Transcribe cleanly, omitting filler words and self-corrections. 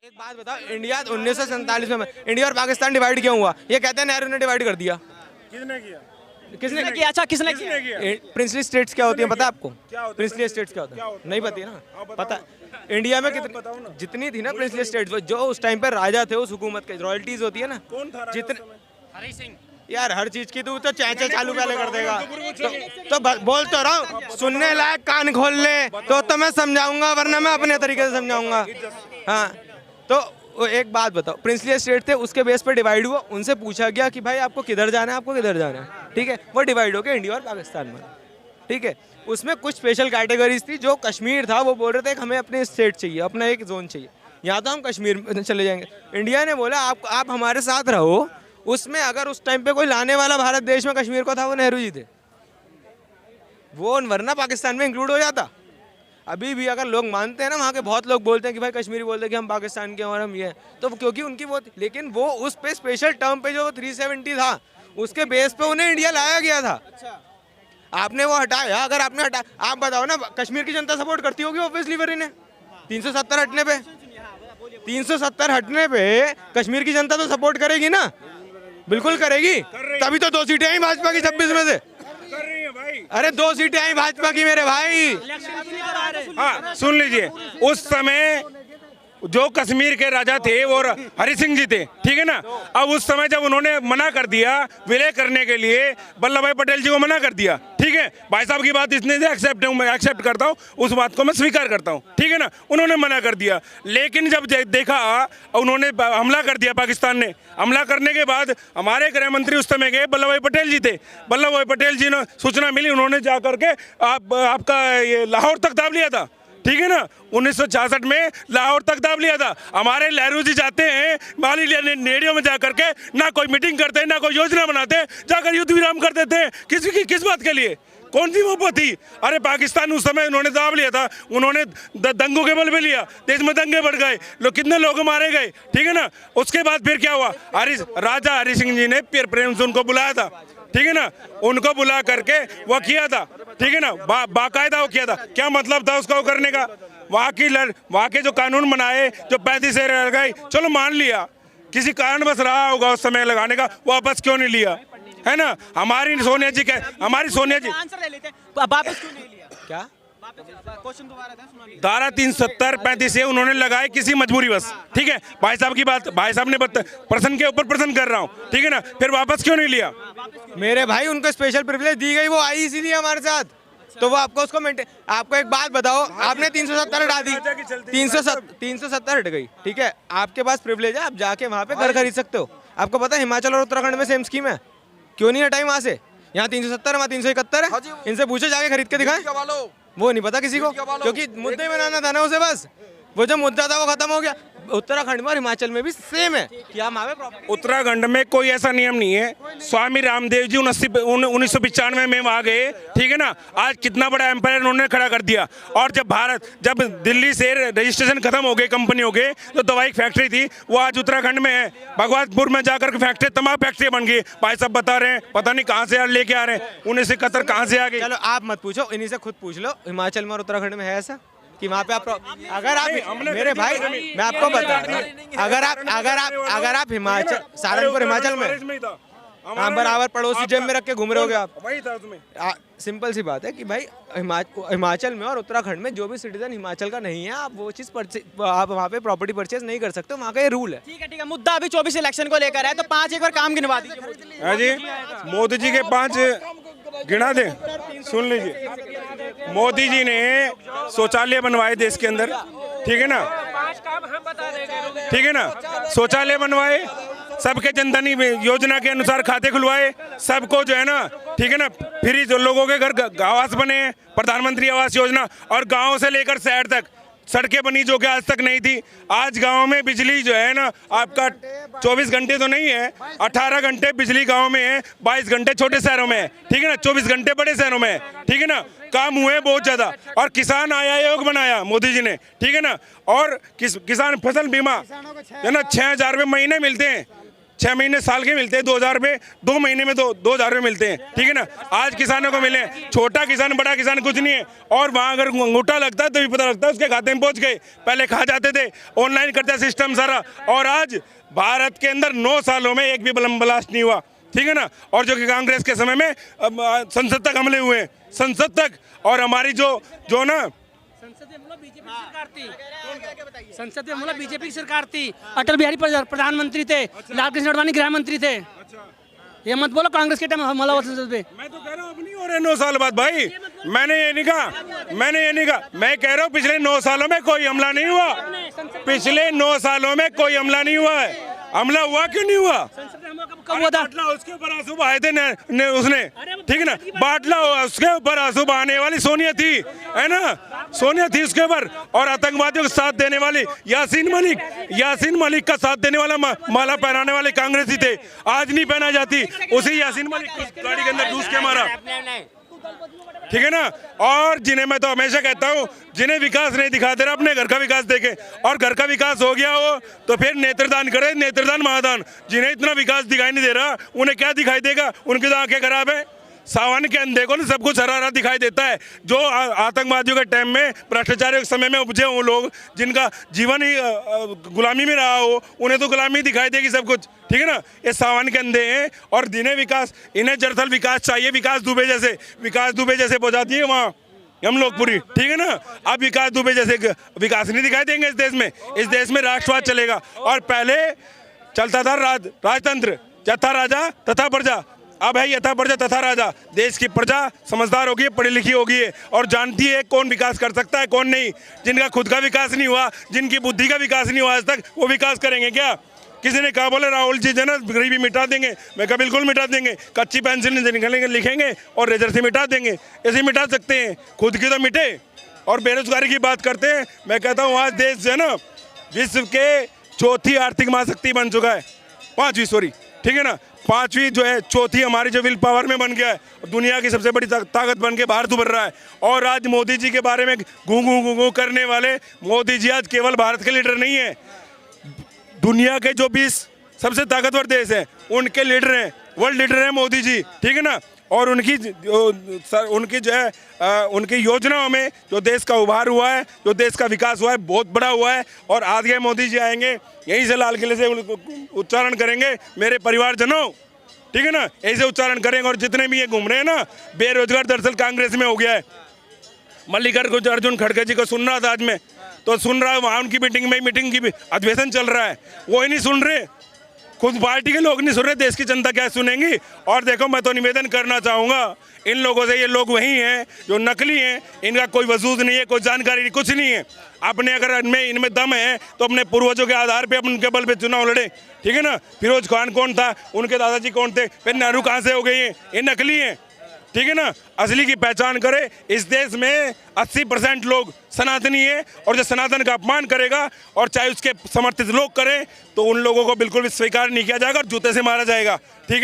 एक बात बताओ, इंडिया 1947 में इंडिया और पाकिस्तान डिवाइड क्यों हुआ? ये कहते हैं नेहरू ने डिवाइड कर दिया। किसने किया? किसने किया? अच्छा, किसने किया? प्रिंसली स्टेट्स क्या होती है पता है आपको? क्या होता है? प्रिंसली स्टेट्स क्या होता क्या है? होता है? नहीं पता है ना? बताओ। पता इंडिया में कितनी जितनी थी ना प्रिंसली स्टेट्स, जो उस टाइम पे राजा थे उस हुकूमत के, रॉयल्टीज होती है ना, कौन था राजा जितने उस समय? हरी सिंह। यार हर चीज की तो चैचे चालू पहले कर देगा। तो बोल तो रहा हूँ, सुनने लायक कान खोल ले तो मैं समझाऊंगा, वरना मैं अपने तरीके से समझाऊंगा। हाँ, तो वो एक बात बताओ, प्रिंसली स्टेट थे, उसके बेस पे डिवाइड हुआ, उनसे पूछा गया कि भाई आपको किधर जाना है, आपको किधर जाना है, ठीक है, वो डिवाइड हो गया इंडिया और पाकिस्तान में, ठीक है। उसमें कुछ स्पेशल कैटेगरीज थी, जो कश्मीर था वो बोल रहे थे कि हमें अपने स्टेट चाहिए, अपना एक जोन चाहिए, यहाँ तो हम कश्मीर में चले जाएंगे। इंडिया ने बोला आप हमारे साथ रहो। उसमें अगर उस टाइम पे कोई लाने वाला भारत देश में कश्मीर को था, वो नेहरू जी थे, वो वरना पाकिस्तान में इंक्लूड हो जाता। अभी भी अगर लोग मानते हैं ना, वहाँ के बहुत लोग बोलते हैं कि भाई कश्मीरी बोलते हैं कि हम पाकिस्तान के हैं और हम ये हैं, तो क्योंकि उनकी वो, लेकिन वो उस पे स्पेशल टर्म पे जो 370 था, उसके बेस पे उन्हें इंडिया लाया गया था। आपने वो हटाया, अगर आपने हटा, आप बताओ ना, कश्मीर की जनता सपोर्ट करती होगी ऑब्वियसली, फिर इन्हें 370 हटने पे, 370 हटने पे कश्मीर की जनता तो सपोर्ट करेगी ना, बिल्कुल करेगी। तभी तो 2 सीटें आई भाजपा की 26 में से। कर रही है भाई। अरे 2 सीटें आई भाजपा की मेरे भाई। हाँ, सुन लीजिए, उस समय जो कश्मीर के राजा थे वो हरि सिंह जी थे, ठीक है ना। अब उस समय जब उन्होंने मना कर दिया विलय करने के लिए, वल्लभ भाई पटेल जी को मना कर दिया, ठीक है, भाई साहब की बात इसने एक्सेप्ट करता हूँ, उस बात को मैं स्वीकार करता हूँ, ठीक है ना, उन्होंने मना कर दिया। लेकिन जब देखा उन्होंने हमला कर दिया, पाकिस्तान ने हमला करने के बाद हमारे गृह मंत्री उस समय के वल्लभ भाई पटेल जी थे। वल्लभ भाई पटेल जी ने सूचना मिली, उन्होंने जा करके आपका ये लाहौर तक दाब लिया था, ठीक है ना, 1966 में लाहौर तक दाब लिया था। हमारे नेहरू जी जाते हैं माली नेडियो में जाकर के, ना कोई मीटिंग करते, ना कोई योजना बनाते, जाकर युद्ध विराम कर देते हैं। किस बात के लिए? कौन सी मोहब्बत थी? अरे पाकिस्तान उस समय उन्होंने दाब लिया था, उन्होंने दंगों के बल पे लिया, देश में दंगे बढ़ गए, कितने लोग मारे गए, ठीक है ना। उसके बाद फिर क्या हुआ? राजा हरि सिंह जी ने प्यार प्रेम से उनको बुलाया था, ठीक है ना, उनको बुला करके वो किया था, ठीक है ना, बाकायदा वो किया था। क्या मतलब था उसका वो करने का? वहाँ के जो कानून बनाए, जो 35 से लगाई, चलो मान लिया, किसी कारण बस रहा होगा उस समय लगाने का, वापस क्यों नहीं लिया, है ना। हमारी सोनिया जी आंसर ले लेते हैं, वापस क्यों नहीं लिया? क्या क्वेश्चन दोबारा था, सुना लीजिए। धारा 370 35 से उन्होंने लगाए किसी मजबूरी बस, ठीक है। भाई साहब की बात, भाई साहब ने प्रश्न के ऊपर प्रश्न कर रहा हूँ, ठीक है ना, फिर वापस क्यों नहीं लिया? मेरे भाई, उनको स्पेशल प्रिविलेज दी गई, वो आई इसीलिए हमारे साथ, तो वो आपको उसको मेंटेन। आपको एक बात बताओ, आपने 370 हटा दी, 370 हट गई, ठीक है, आपके पास प्रिविलेज है, आप जाके वहाँ पे घर खरीद सकते हो। आपको पता है हिमाचल और उत्तराखंड में सेम स्कीम है, क्यों नहीं हटाई वहाँ से? यहाँ 370 वहाँ 371 है, इनसे पूछो, जाके खरीद के दिखाएं। वो नहीं पता किसी को, क्योंकि मुद्दे बनाना था ना उसे, बस वो जो मुद्दा था वो खत्म हो गया। उत्तराखंड में और हिमाचल में भी सेम है कि हम उत्तराखंड में कोई ऐसा नियम नहीं है। स्वामी रामदेव जी 1995 में वहाँ गए, ठीक है ना, आज कितना बड़ा एम्पायर उन्होंने खड़ा कर दिया। और जब दिल्ली से रजिस्ट्रेशन खत्म हो गए, कंपनी हो गए, तो दवाई फैक्ट्री थी, वो आज उत्तराखंड में है, भगवतपुर में जाकर फैक्ट्री, तमाम फैक्ट्री बन गई। भाई साहब बता रहे हैं, पता नहीं कहाँ से लेके आ रहे हैं, 1971 कहाँ से आ गए। चलो आप मत पूछो, इन्हीं से खुद पूछ लो, हिमाचल में और उत्तराखंड में है ऐसा कि वहाँ पे आप, अगर आप, मेरे भाई मैं आपको बता रहा हूँ, अगर आप हिमाचल, सहारनपुर हिमाचल में, हाँ, बराबर पड़ोसी जेब में रख के घूम रहे होगे आप, वही था उसमें। सिंपल सी बात है कि भाई हिमाचल में और उत्तराखंड में जो भी सिटीजन हिमाचल का नहीं है, आप वो चीज़ आप वहाँ पे प्रॉपर्टी परचेज नहीं कर सकते, वहाँ का ये रूल है। ठीक है, मुद्दा अभी 24 इलेक्शन को लेकर है, तो 5 एक बार काम गिनवा दीजिए। हाँ जी, मोदी जी के 5 गिना दे, सुन लीजिए। मोदी जी ने शौचालय बनवाए देश के अंदर, ठीक है ना, ठीक है ना, शौचालय बनवाए, सबके जनधन योजना के अनुसार खाते खुलवाए, सबको जो है ना, ठीक है ना, फ्री जो लोगों के घर आवास बने, प्रधानमंत्री आवास योजना, और गांव से लेकर शहर तक सड़कें बनी जो कि आज तक नहीं थी। आज गांव में बिजली जो है ना, आपका 24 घंटे तो नहीं है, 18 घंटे बिजली गांव में है, 22 घंटे छोटे शहरों में है, ठीक है ना, 24 घंटे बड़े शहरों में है, ठीक है ना, काम हुए बहुत ज़्यादा। और किसान आयोग बनाया मोदी जी ने, ठीक है ना, और किसान फसल बीमा है ना, 6,000 रुपये महीने मिलते हैं, 6 महीने साल के मिलते हैं 2,000 रुपये, 2 महीने में 2,000 रुपये मिलते हैं, ठीक है ना। आज किसानों को मिले, छोटा किसान बड़ा किसान कुछ नहीं है। और वहाँ अगर अंगूठा लगता है तो भी पता लगता है उसके खाते में पहुँच गए। पहले खा जाते थे, ऑनलाइन करते सिस्टम सारा। और आज भारत के अंदर 9 सालों में एक भी बम ब्लास्ट नहीं हुआ, ठीक है ना। और जो कि कांग्रेस के समय में संसद तक हमले हुए हैं, संसद तक। और हमारी जो ना संसद में मतलब बीजेपी की सरकार थी, अटल बिहारी प्रधानमंत्री थे, लाल कृष्ण आडवाणी गृह मंत्री थे। ये मत बोलो कांग्रेस के टाइम हमला हुआ संसद पे। मैं तो कह रहा हूँ अब नहीं हो रहे 9 साल बाद भाई, मैंने ये नहीं कहा, मैं कह रहा हूँ पिछले 9 सालों में कोई हमला नहीं हुआ, पिछले 9 सालों में कोई हमला नहीं हुआ है। हमला हुआ क्यों नहीं हुआ? कब हुआ था? बाटला उसके ऊपर आंसू बहाए थे उसने, ठीक है ना। बाटला उसके ऊपर आंसू बहाने वाली सोनिया थी, है ना, सोनिया थी उसके ऊपर। और आतंकवादियों का साथ देने वाली यासीन मलिक का साथ देने वाला, माला पहनाने वाले कांग्रेसी थे। आज नहीं पहना जाती, उसी यासीन मलिक को गाड़ी के अंदर घुस के मारा, ठीक है ना। और जिन्हें मैं तो हमेशा कहता हूँ, जिन्हें विकास नहीं दिखा दे रहा अपने घर का विकास देखे, और घर का विकास हो गया हो तो फिर नेत्रदान करे, नेत्रदान महादान। जिन्हें इतना विकास दिखाई नहीं दे रहा उन्हें क्या दिखाई देगा? उनकी तो आंखें खराब है। सावन के अंधे को ना सब कुछ हरा हरा दिखाई देता है। जो आतंकवादियों के टाइम में, भ्रष्टाचार के समय में उपजे वो लोग, जिनका जीवन ही गुलामी में रहा हो, उन्हें तो गुलामी दिखाई देगी सब कुछ, ठीक है ना। ये सावन के अंधे हैं। और जिन्हें विकास, इन्हें दरअसल विकास चाहिए, विकास दुबे जैसे पहुंचा दिए वहाँ हम लोग पूरी, ठीक है ना। अब विकास दुबे जैसे विकास नहीं दिखाई देंगे इस देश में। इस देश में राष्ट्रवाद चलेगा। और पहले चलता था राजतंत्र, यथा राजा तथा प्रजा। अब है यथा प्रजा तथा राजा। देश की प्रजा समझदार होगी, पढ़ी लिखी होगी और जानती है कौन विकास कर सकता है कौन नहीं। जिनका खुद का विकास नहीं हुआ, जिनकी बुद्धि का विकास नहीं हुआ आज तक, वो विकास करेंगे क्या? किसी ने कहा बोले राहुल जी जो ना गरीबी मिटा देंगे, मैं कहा बिल्कुल मिटा देंगे। कच्ची पेंसिल निकलेंगे, लिखेंगे और रेजर से मिटा देंगे, ऐसे मिटा सकते हैं। खुद की तो मिटे। और बेरोजगारी की बात करते हैं, मैं कहता हूँ आज देश जो है ना विश्व के 4थी आर्थिक महाशक्ति बन चुका है, 5वीं सॉरी, ठीक है ना। 5वीं जो है, 4थी हमारी जो विल पावर में बन गया है, दुनिया की सबसे बड़ी ताकत बन के भारत उभर रहा है। और आज मोदी जी के बारे में घू करने वाले मोदी जी आज केवल भारत के लीडर नहीं है, दुनिया के जो 20 सबसे ताकतवर देश हैं उनके लीडर हैं, वर्ल्ड लीडर हैं मोदी जी, ठीक है ना। और उनकी जो है उनकी योजनाओं में जो देश का उभार हुआ है, जो देश का विकास हुआ है, बहुत बड़ा हुआ है। और आज के मोदी जी आएंगे, यहीं से लाल किले से उच्चारण करेंगे, मेरे परिवारजनों, ठीक है ना, ऐसे उच्चारण करेंगे। और जितने भी ये घूम रहे हैं ना बेरोजगार, दरअसल कांग्रेस में हो गया है। मल्लिकार्जुन खड़गे जी को सुन रहा था आज में, तो सुन रहा है वहाँ उनकी मीटिंग की अधिवेशन चल रहा है, वो ही नहीं सुन रहे, खुद पार्टी के लोग नहीं सुन रहे, देश की जनता क्या सुनेंगी। और देखो मैं तो निवेदन करना चाहूँगा इन लोगों से, ये लोग वही हैं जो नकली हैं, इनका कोई वजूद नहीं है, कोई जानकारी नहीं, कुछ नहीं है। अपने अगर इनमें दम है तो अपने पूर्वजों के आधार पे उनके बल पे चुनाव लड़े, ठीक है ना। फिरोज खान कौन था, उनके दादाजी कौन थे, फिर नेहरू कहाँ से हो गई हैं, ये नकली हैं, ठीक है ना। असली की पहचान करे। इस देश में 80% लोग सनातनी है, और जो सनातन का अपमान करेगा और चाहे उसके समर्थित लोग करें तो उन लोगों को बिल्कुल भी स्वीकार नहीं किया जाएगा और जूते से मारा जाएगा, ठीक है।